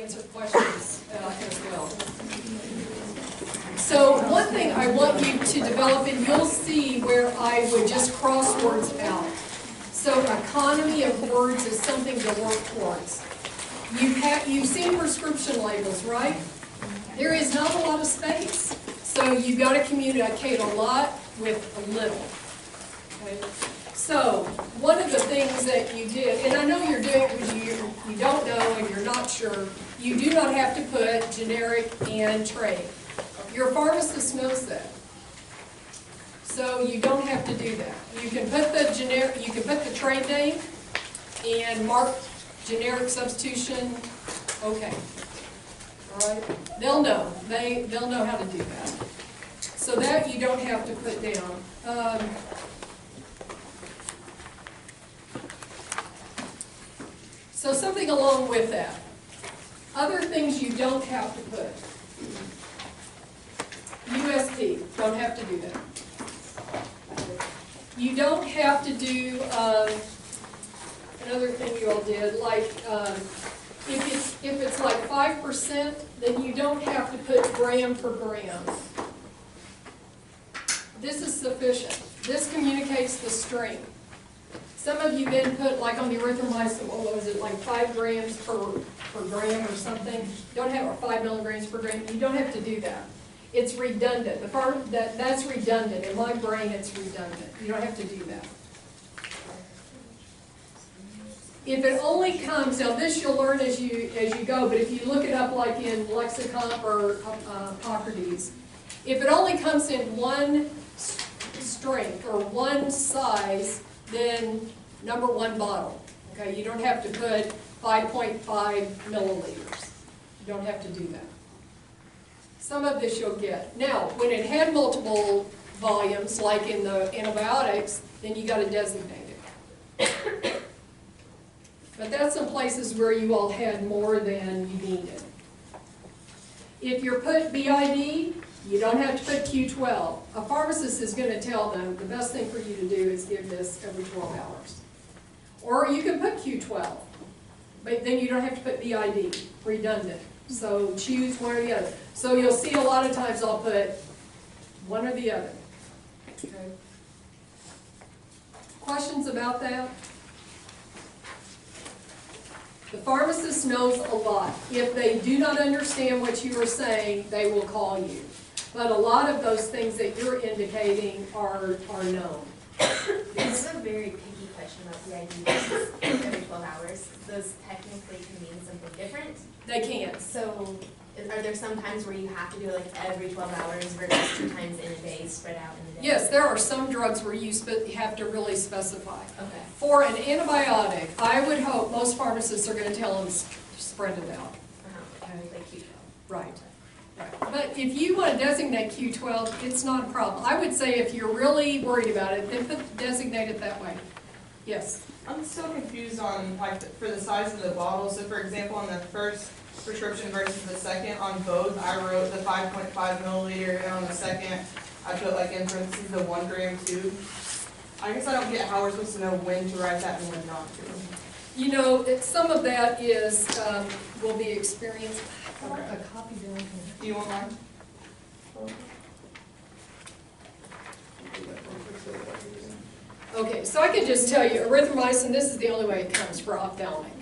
answer questions as well. So one thing I want you to develop, and you'll see where I would just cross words out. So economy of words is something to work towards. You've seen prescription labels, right? There is not a lot of space. So you've got to communicate a lot with a little. Okay? So one of the things that you did, and I know you're doing it because you don't know and you're not sure, you do not have to put generic and trade. Your pharmacist knows that. So you don't have to do that. You can put the generic, you can put the trade name and mark generic substitution, okay. All right, they'll know. They'll know how to do that. So that you don't have to put down. So something along with that. Other things you don't have to put. USP, don't have to do that. You don't have to do another thing you all did, like if it's like 5%, then you don't have to put gram per gram. This is sufficient. This communicates the strength. Some of you then put, like on the erythromycin, what was it, like 5 grams per gram or something? You don't have, or 5 milligrams per gram. You don't have to do that. It's redundant. That's redundant. In my brain, it's redundant. You don't have to do that. If it only comes, now this you'll learn as you go, but if you look it up like in Lexicon or Hippocrates, if it only comes in one strength or one size, then number 1 bottle. Okay, you don't have to put 5.5 milliliters. You don't have to do that. Some of this you'll get. Now, when it had multiple volumes, like in the antibiotics, then you got to designate it. But that's some places where you all had more than you needed. If you're put BID, you don't have to put Q12. A pharmacist is going to tell them the best thing for you to do is give this every 12 hours. Or you can put Q12, but then you don't have to put BID, redundant. So choose one or the other. So you'll see a lot of times I'll put one or the other. Okay. Questions about that? The pharmacist knows a lot. If they do not understand what you are saying, they will call you. But a lot of those things that you're indicating are known. This is a very picky question about the ID versus every 12 hours. Those technically can mean something different. They can. So are there some times where you have to do it like every 12 hours versus 2 times in a day, spread out in a day? Yes, there are some drugs where you have to really specify. Okay. For an antibiotic, I would hope most pharmacists are going to tell them spread it out. Okay. Like Q12. Right. But if you want to designate Q12, it's not a problem. I would say if you're really worried about it, then designate it that way. Yes? I'm still confused on for the size of the bottle. So for example, on the first prescription versus the second, on both I wrote the 5.5 milliliter, and on the second I put like in parentheses the 1 gram tube. I guess I don't get how we're supposed to know when to write that and when not to. You know, some of that is will be experienced. Okay. A copy down here. Do you want mine? Okay, so I can just tell you, erythromycin, this is the only way it comes for ophthalmic.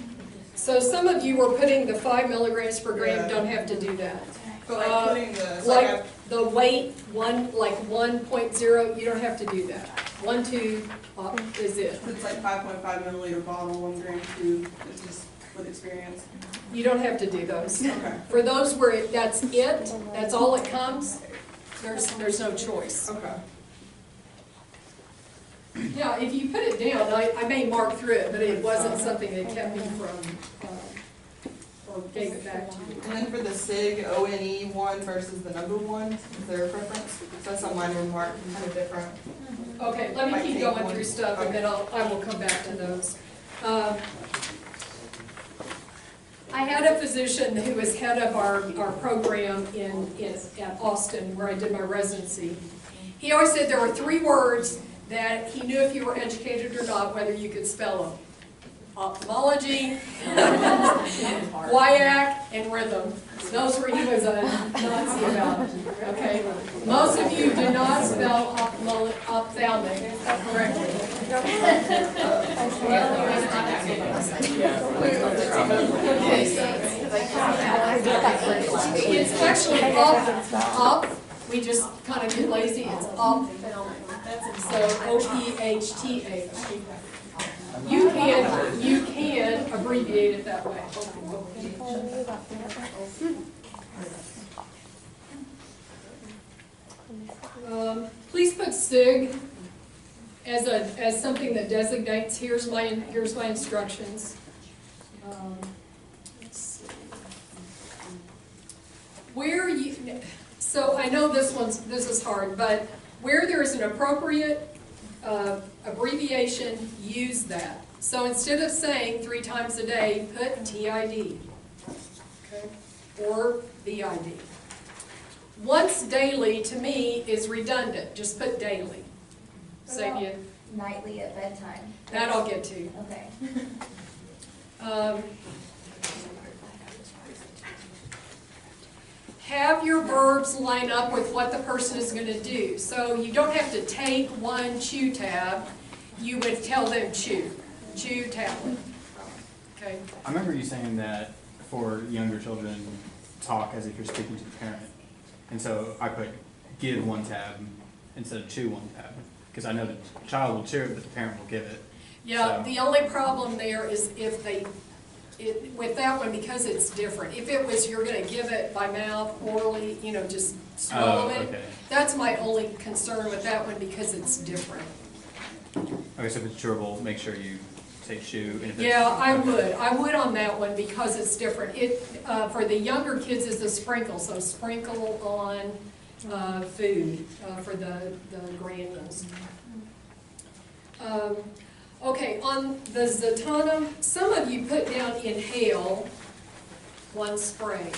So some of you were putting the 5 milligrams per gram, don't have to do that. But like putting the like the weight, like 1.0, you don't have to do that. 1, 2 is it. It's like 5.5 milliliter bottle, 1 gram tube. It's just with experience. You don't have to do those. Okay. For those where that's all it comes, there's no choice. Okay. Yeah, if you put it down, I may mark through it, but it wasn't something that kept me from, or gave it back to you. And then for the SIG, ONE 1 versus the number 1, is there a preference? So some mine were marked kind of different. Okay, let me keep going through stuff, and then I will come back to those. I had a physician who was head of our program at Austin, where I did my residency. He always said there were 3 words that he knew if you were educated or not, whether you could spell them. ophthalmology, guaiac, and rhythm. Those were he was a Nazi about, okay? Most of you do not spell ophthalmic correctly. It's actually op, we just kind of get lazy, it's ophthalmic. So O-P-H-T-H. You can abbreviate it that way. Please put SIG as something that designates. Here's my instructions. Let's see. So I know this is hard, but where there is an appropriate abbreviation, use that. So instead of saying 3 times a day, put TID, okay, or VID. Once daily, to me, is redundant. Just put daily. Save you. Nightly at bedtime. That I'll get to. Okay. Have your verbs line up with what the person is going to do. So you don't have to take one chew tab. You would tell them chew. Chew tablet. Okay. I remember you saying that for younger children, talk as if you're speaking to the parent. And so I put give 1 tab instead of chew 1 tab. Because I know the child will chew it, but the parent will give it. Yeah, So. the only problem there is if with that one, because it's different. If it was you're going to give it by mouth, orally, just swallow it. Okay. That's my only concern with that one because it's different. Okay, so if it's chewable, make sure you say chew. And if Yeah, I okay. would. I would on that one because it's different. For the younger kids, it's a sprinkle. So sprinkle on food for the granules. Okay, on the Zatanum, some of you put down inhale 1 spray.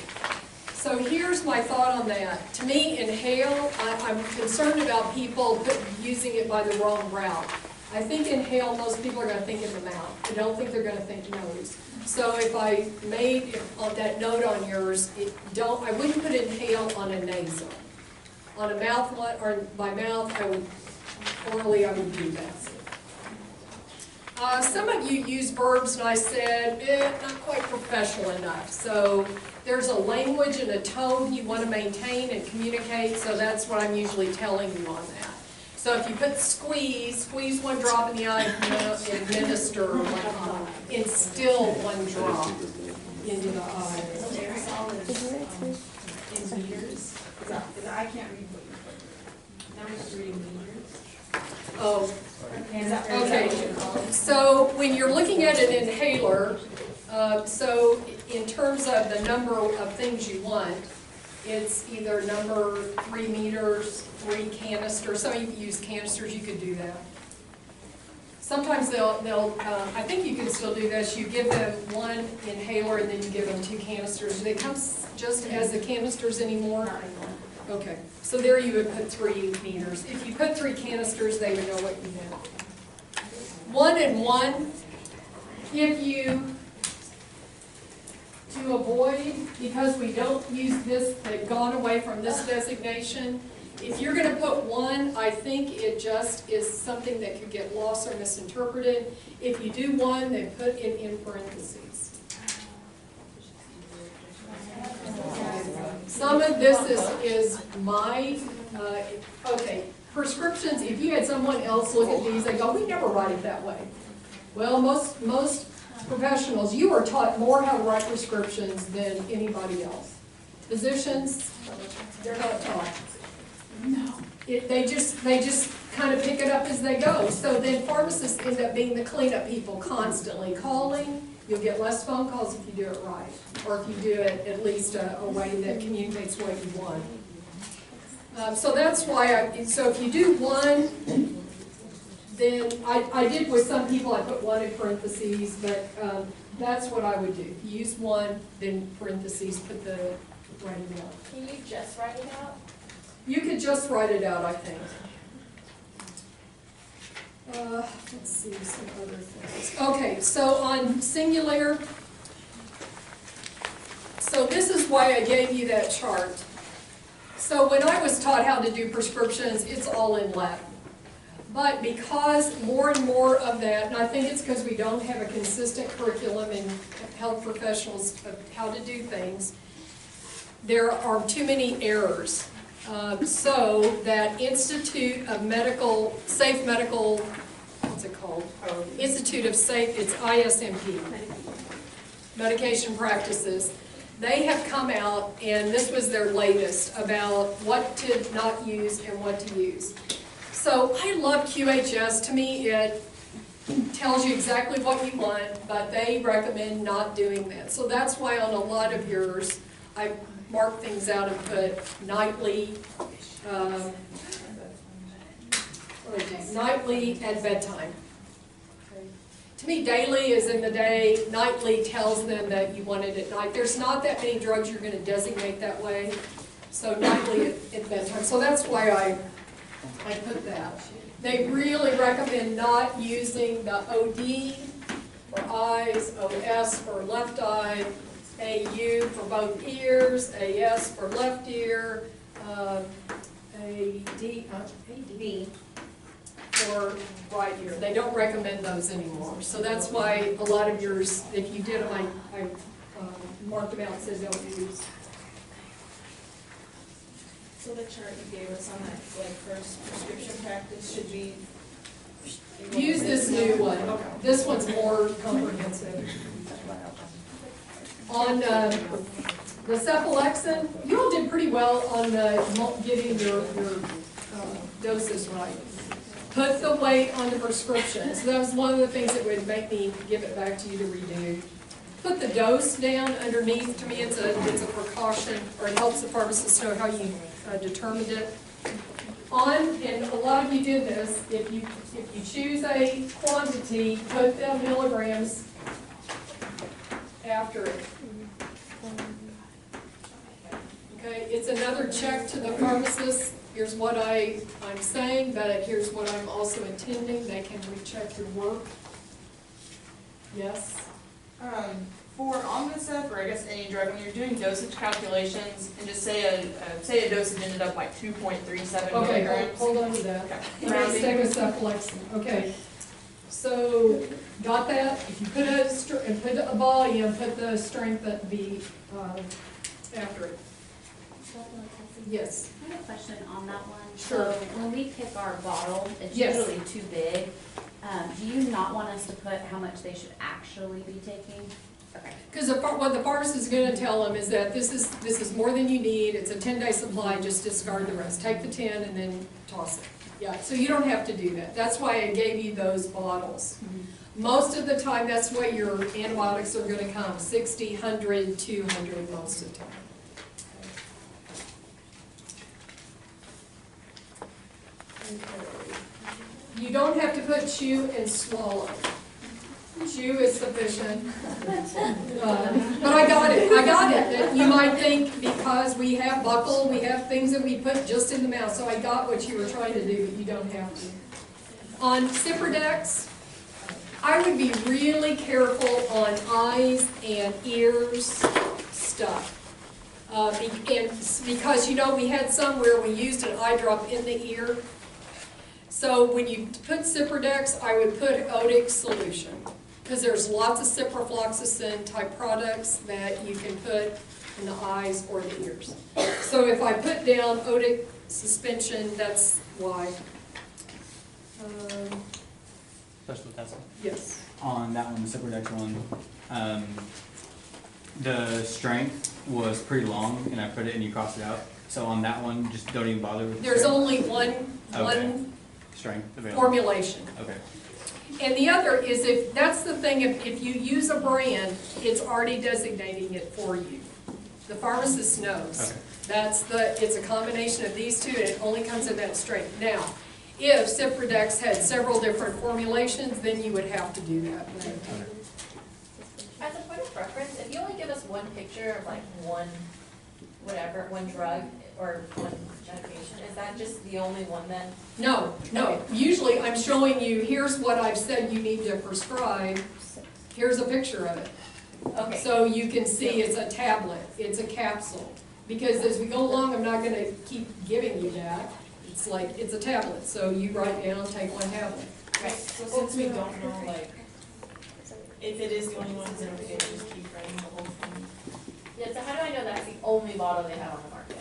So here's my thought on that. To me, inhale, I'm concerned about people using it by the wrong route. I think inhale, most people are going to think in the mouth. I don't think they're going to think nose. So if I made that note on yours, I wouldn't put inhale on a nasal. On a mouth one, or by mouth, orally I would do that. Some of you use verbs, and I said, not quite professional enough. So there's a language and a tone you want to maintain and communicate, so that's what I'm usually telling you on that. So if you put squeeze 1 drop in the eye, administer 1 instill 1 drop into the eye. In meters? Because I can't read what you're putting. Now I'm just reading meters. Oh, okay. So when you're looking at an inhaler, so in terms of the number of things you want, it's either number 3 meters, 3 canisters. Some of you use canisters, you could do that. Sometimes they'll I think you can still do this. You give them 1 inhaler and then you give them 2 canisters. Do they come just as the canisters anymore? Not anymore. Okay, so there you would put 3 meters. If you put 3 canisters, they would know what you meant. 1 and 1, if you, to avoid, because we don't use this, they've gone away from this designation, if you're going to put 1, I think it just is something that could get lost or misinterpreted. If you do 1, then put it in parentheses. Some of this is my, okay, prescriptions, if you had someone else look at these, they go, we never write it that way. Well, most professionals, you are taught more how to write prescriptions than anybody else. Physicians, they're not taught. No. They just kind of pick it up as they go. So then pharmacists end up being the cleanup people constantly calling. You'll get less phone calls if you do it right, or if you do it at least a way that communicates what you want. So that's why, so if you do 1, then I did with some people, I put 1 in parentheses, but that's what I would do. If you use 1, then parentheses, put the writing out. Can you just write it out? You could just write it out, I think. Let's see, some other things. Okay, so on singular, so this is why I gave you that chart. So when I was taught how to do prescriptions, it's all in Latin. But because more and more of that, and I think it's because we don't have a consistent curriculum in health professionals of how to do things, there are too many errors. So that Institute of Safe Medical, what's it called? Institute of Safe, it's ISMP, Medication Practices. They have come out, and this was their latest, about what to not use and what to use. So I love QHS. To me, it tells you exactly what you want, but they recommend not doing that. So that's why on a lot of yours, I mark things out and put nightly, nightly at bedtime. To me, daily is in the day, nightly tells them that you want it at night. There's not that many drugs you're going to designate that way, so nightly at bedtime. So that's why I put that. They really recommend not using the OD for eyes, OS for left eye, AU for both ears, AS for left ear, AD for right ear. They don't recommend those anymore. So that's why a lot of yours, if you did them, I marked them out and said don't use. So the chart you gave us on that, like, first prescription practice should be. Use this new one. This one's more comprehensive. On the cephalexin, you all did pretty well on getting your doses right. Put the weight on the prescription. So that was one of the things that would make me give it back to you to redo. Put the dose down underneath. To me, it's a precaution, or it helps the pharmacist know how you determined it. And a lot of you did this. If you choose a quantity, put the milligrams after it. Okay, it's another check to the pharmacist. Here's what I'm saying, but here's what I'm also intending. They can recheck your work. Yes? For Omnicep, or I guess any drug, when you're doing dosage calculations, and just say a dosage ended up like 2.37 Okay, milligrams. hold on to that. Okay. Let's take a cephalexin. Okay. So, got that? If you put a volume, put the strength at the after it. Yes. I have a question on that one. Sure. So when we pick our bottle, it's Yes. usually too big. Do you not want us to put how much they should actually be taking? Okay. Because what the pharmacist is going to tell them is that this is more than you need. It's a 10-day supply. Just discard the rest. Take the 10 and then toss it. Yeah. So you don't have to do that. That's why I gave you those bottles. Mm-hmm. Most of the time, that's the way your antibiotics are going to come. 60, 100, 200 most of the time. You don't have to put chew and swallow. Chew is sufficient. But I got it. You might think because we have buccal, we have things that we put just in the mouth, so I got what you were trying to do, but you don't have to. On Ciprodex, I would be really careful on eyes and ears stuff. Because, you know, we had some where we used an eye drop in the ear. So when you put Ciprodex, I would put otic solution, because there's lots of ciprofloxacin type products that you can put in the eyes or the ears. So if I put down otic suspension, that's why. Special testing. Yes. On that one, the Ciprodex one, the strength was pretty long, and I put it and you crossed it out. So on that one, just don't even bother with the There's strength. only one Strength available. formulation. Okay. And the other is, if that's the thing, if you use a brand, it's already designating it for you. The pharmacist knows. Okay. It's a combination of these two, and it only comes in that strength. Now, if Ciprodex had several different formulations, then you would have to do that. Okay. As a point of reference, if you only give us one picture of like one whatever, one drug or one medication, is that just the only one then? No, no, usually I'm showing you, here's what I've said you need to prescribe, here's a picture of it. Okay, So you can see it's a tablet, it's a capsule. Because as we go along, I'm not gonna keep giving you that. It's like, it's a tablet, so you write down, take one tablet. Right, so since we don't know, like, if it is the only one, then we can just keep writing the whole thing. yeah, so how do I know that's the only bottle they have on the market?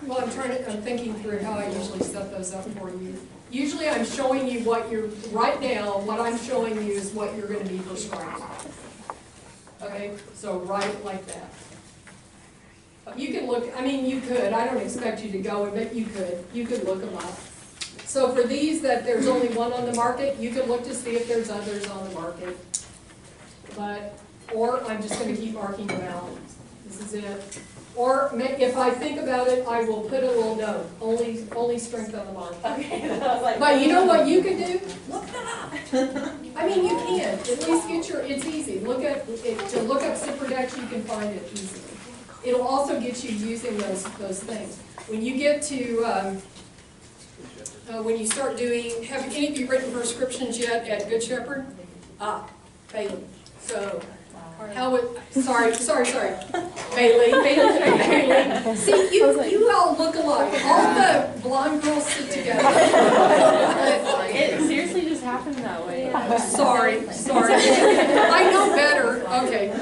Well, I'm thinking through how I usually set those up for you. Usually I'm showing you what you're, right now, what I'm showing you is what you're gonna be prescribing. Okay, so write it like that. You can look, I mean, you could, I don't expect you to go, but you could look them up. So for these that there's only one on the market, you can look to see if there's others on the market. But, or I'm just gonna keep marking them out. This is it. Or if I think about it, I will put a little note, only strength on the market. Okay, then I was like. But you know what you can do? Look them up. I mean, you can, at least get your, it's easy. Look at, to look up Ciprodex, you can find it easily. It'll also get you using those things. When you get to, when you start doing, have any of you written prescriptions yet at Good Shepherd? Bailey. So, how would, sorry. Bailey. See, you all look alike. All the blonde girls sit together. It seriously just happened that way. Sorry. I know better. Okay.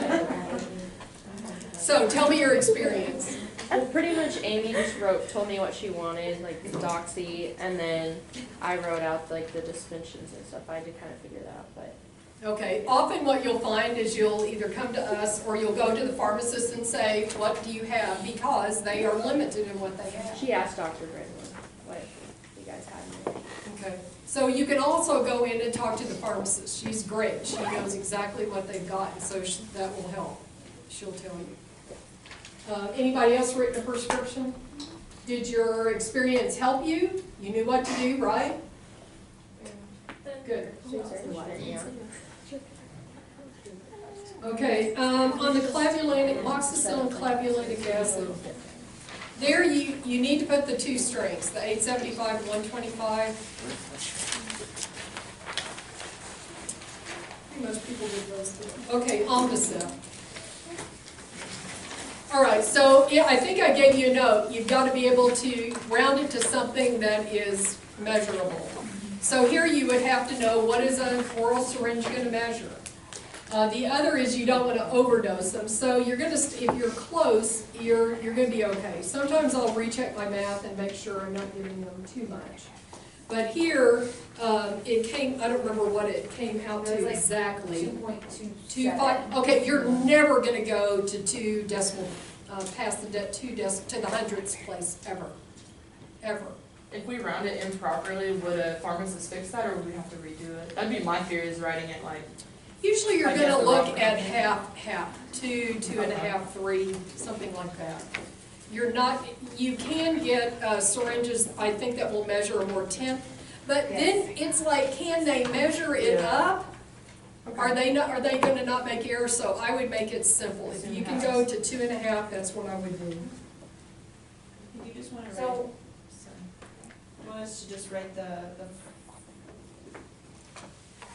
So, tell me your experience. Well, pretty much Amy just told me what she wanted, like the Doxy, and then I wrote out like the dispensions and stuff. I had to kind of figure that out, but. Okay, often what you'll find is you'll either come to us or you'll go to the pharmacist and say, what do you have? Because they are limited in what they have. She asked Dr. Redmond what you guys had in there. Okay, so you can also go in and talk to the pharmacist. She's great. She knows exactly what they've got, so that will help. She'll tell you. Anybody else written a prescription? Did your experience help you? You knew what to do, right? Good. Okay, on the clavulanic, amoxicillin clavulanic acid, there you need to put the two strengths, the 875 and 125. I think most people did those two. Okay, Omnicell. All right, so yeah, I think I gave you a note. You've got to be able to round it to something that is measurable. So here you would have to know, what is an oral syringe going to measure? The other is you don't want to overdose them. So you're going to, if you're close, you're going to be okay. Sometimes I'll recheck my math and make sure I'm not giving them too much. But here, it came, I don't remember what it came out to like exactly. 2.27. Okay, you're never going to go to 2 decimal, past the 2 to the hundredths place, ever. If we round it improperly, would a pharmacist fix that, or would we have to redo it? That'd be my fear, is writing it like. Usually you're I going guess to the look wrong at one. half, 2, 2.5, 3, something like that. You're not, you can get syringes, I think, that will measure a more tenth, but then it's like, can they measure it up? Are they going to not make errors? So I would make it simple. If you can go to 2.5, that's what I would do. You just want to write, So, want us to just write the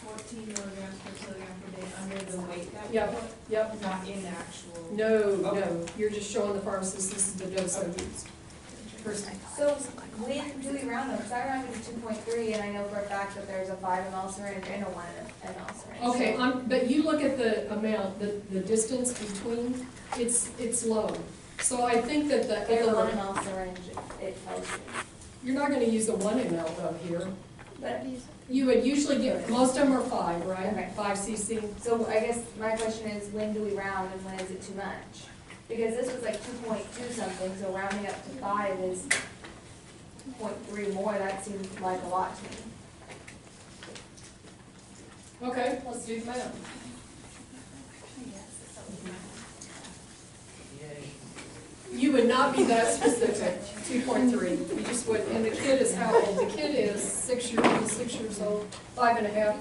14 milligrams per kilogram per day under the weight that we Yep, put, yep. not in the actual. No, you're just showing the pharmacist this is the dose I used. so when do we round them? Because I rounded to 2.3 and I know for a fact that there's a 5 ml syringe and a 1 ml syringe. Okay, So- but you look at the amount, the distance between, it's low. So I think that the With a 1 error, ml syringe, it tells you. you're not gonna use the 1 ml though here. But, You would usually get, most of them are 5, right? Okay. 5 cc. so I guess my question is, when do we round and when is it too much? Because this was like 2.2 something, so rounding up to 5 is 0.3 more, that seems like a lot to me. Okay, let's do the math. You would not be that specific, 2.3. You just would, and the kid is how old? The kid is 6 years old, 5.5.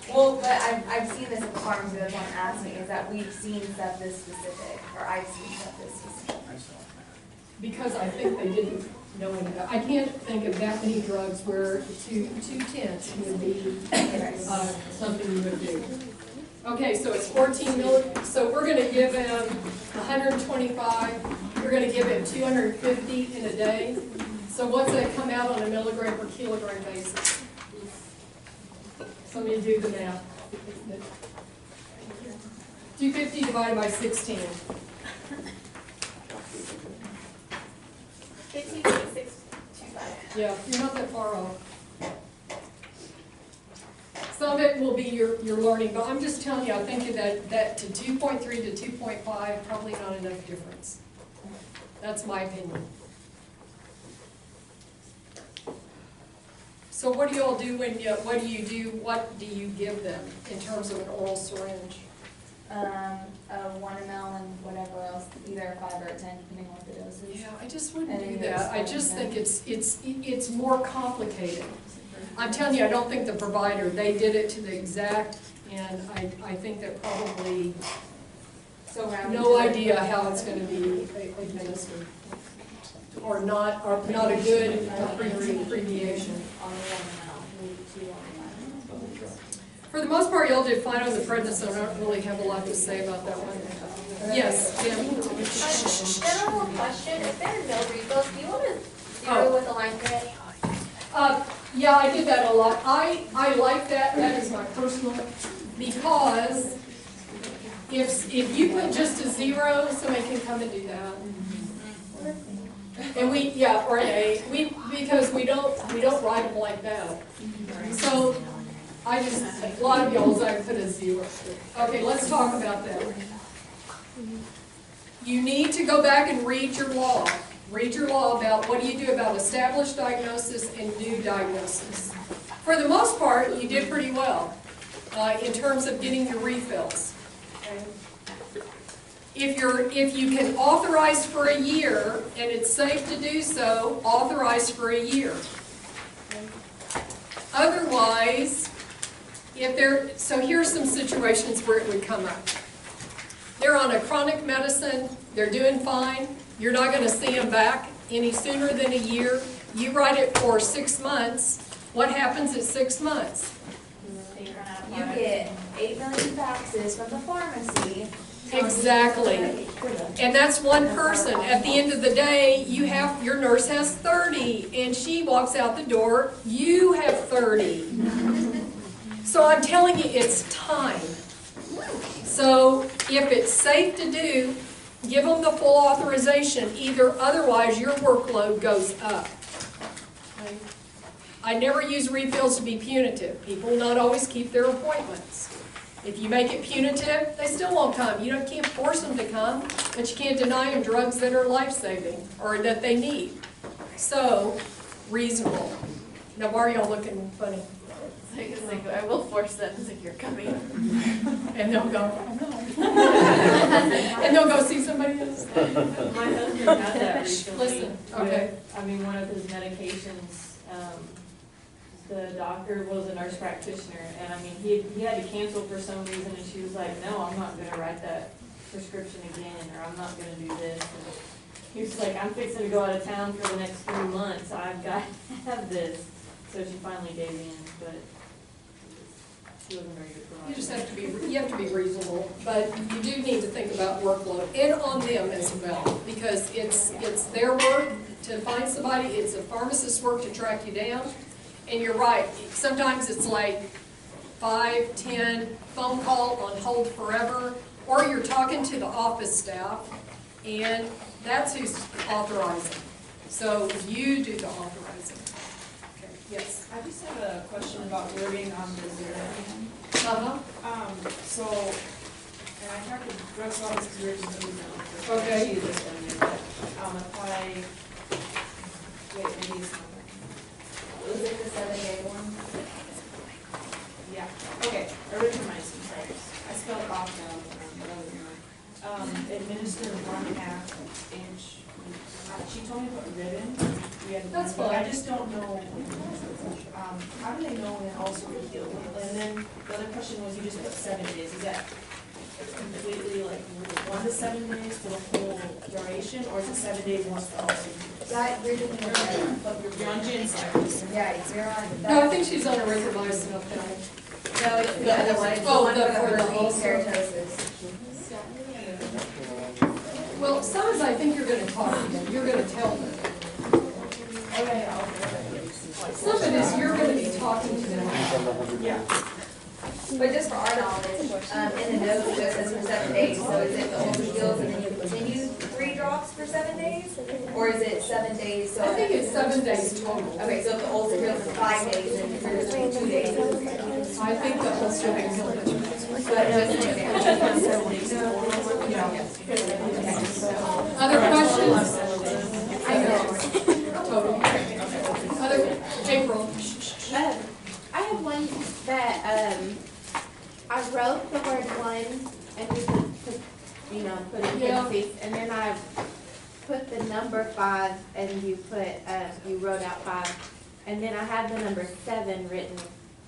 Well, but I've seen this in Pharm's gonna want to ask me, is that we've seen stuff this specific, or I've seen stuff this specific. Because I think they didn't know any, I can't think of that many drugs where two tenths would be, something you would do. Okay, so it's 14 so we're gonna give him 125, we're gonna give him 250 in a day. So what's that come out on a milligram per kilogram basis? Somebody do the math. 250 divided by 16. 15.625. Yeah, you're not that far off. Some of it will be your learning, but I'm just telling you, I think that to 2.3 to 2.5, probably not enough difference. That's my opinion. So what do you all do when what do you give them in terms of an oral syringe? A 1 ml and whatever else, either a 5 or a 10, depending on what the dose is. Yeah, I just wouldn't And do then that. I just think it's more complicated. I'm telling you, I don't think the provider, they did it to the exact, and I think that probably So round no idea how it's gonna be administered. Or not a good abbreviation. on the 1 ml, maybe 2 on the 5. For the most part, y'all did fine on the prednisone. I don't really have a lot to say about that one. Yes, Jim? General question, if there are no refills, do you want to Oh. zero with a line grid? Yeah, I did that a lot. I like that. That is my personal, because if you put just a 0, somebody can come and do that. And or an A, because we don't write them like that. So a lot of y'all's I put a 0. Okay, let's talk about that. You need to go back and read your law. Read your law about what do you do about established diagnosis and new diagnosis. For the most part, you did pretty well in terms of getting your refills. Okay? If you can authorize for a year, and it's safe to do so, authorize for a year. Okay? Otherwise, so here's some situations where it would come up. They're on a chronic medicine, they're doing fine, you're not going to see them back any sooner than a year. You write it for 6 months, what happens at 6 months? You get 8 million faxes from the pharmacy. Exactly. And that's one person. At the end of the day, your nurse has 30, and she walks out the door, you have 30. So I'm telling you, it's time. So if it's safe to do, give them the full authorization, otherwise your workload goes up. Okay? I never use refills to be punitive. People not always keep their appointments. If you make it punitive, they still won't come. You can't force them to come, but you can't deny them drugs that are life-saving or that they need. So, reasonable. Now, why are y'all looking funny? I will force them to think you're coming. And they'll go, and they'll go see somebody else. My husband had that recently. Listen, okay. I mean, one of his medications, the doctor was a nurse practitioner, and I mean, he had to cancel for some reason, and she was like, no, I'm not gonna write that prescription again, or I'm not gonna do this. And he was like, I'm fixing to go out of town for the next 3 months, I've got to have this. So she finally gave in, but she wasn't very good for You just have to be reasonable, but you do need to think about workload and on them as well, because it's their work to find somebody, it's a pharmacist's work to track you down, and you're right, sometimes it's like 5, 10 phone call on hold forever, or you're talking to the office staff, and that's who's authorizing. So you do the authorizing. Okay, yes. I just have a question about wording on the 0. So, and I talked to drug office because we're just doing that. Okay. She is just down there, but, if I, wait, maybe it's not. Was it the 7-day one? Yeah, okay, erythromycin, sorry. I spelled it off now, but I wasn't right. Administer 1/2 inch. She told me to put ribbon. we had. That's but I fine. just don't know, how do they know when it also healed? And then the other question was, you just put 7 days, is that completely like 1 to 7 days for the whole duration, or is it 7 days once the also? That, you're doing it, But you're on ginseng. yeah, you're on. No, I think she's on a erythromycin up there. No, it's the other one, it's the Oh, one the- for for the the lead ulcer. keratosis. Well, Summers, I think you're gonna talk to them, you're gonna tell them. Okay, Some of this, you're gonna be talking to them. yeah. But just for our knowledge, in the notes, it just says for 7 days, so is it the ulcer heals and then you continue 3 drops for 7 days? Or is it 7 days, so? I think it's 7 days total. Okay, so if the ulcer heals for 5 days, then you're just doing 2 days. I think the ulcer will heal much better. But just in there. Other questions? Total. Other, April? I have one that, I wrote the word one and we put in Yeah. parentheses, and then I put the number 5 and you put, you wrote out 5. And then I had the number 7 written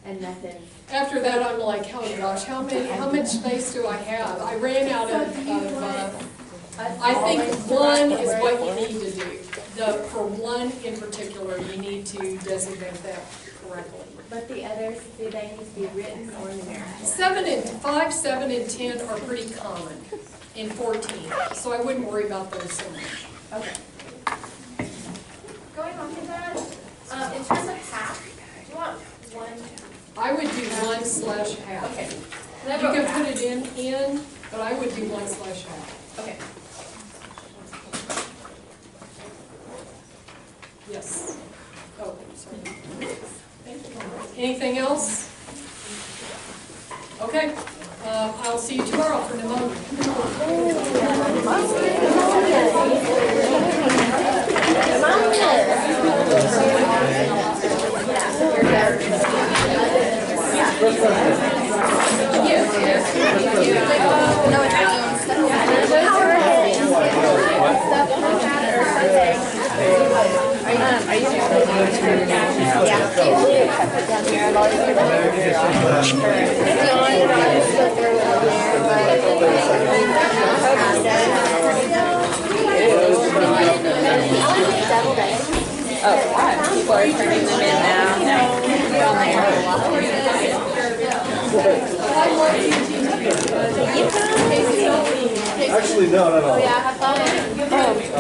and nothing. After that, I'm like, oh gosh, how much space do I have? I ran out of, I think one is what you need to do. For one in particular, you need to designate that correctly. But the others, do they need to be written or numerical? 5, 7, and 10 are pretty common in 14, so I wouldn't worry about those so much. Okay. Going off of that, in terms of half, do you want 1? I would do 1/2. Okay. You can put it in, but I would do 1/2. Okay. Yes. Oh, sorry. Anything else? Okay, I'll see you tomorrow for pneumonia. People are turning them in now. Actually, no. Oh, yeah, I have fun. Well,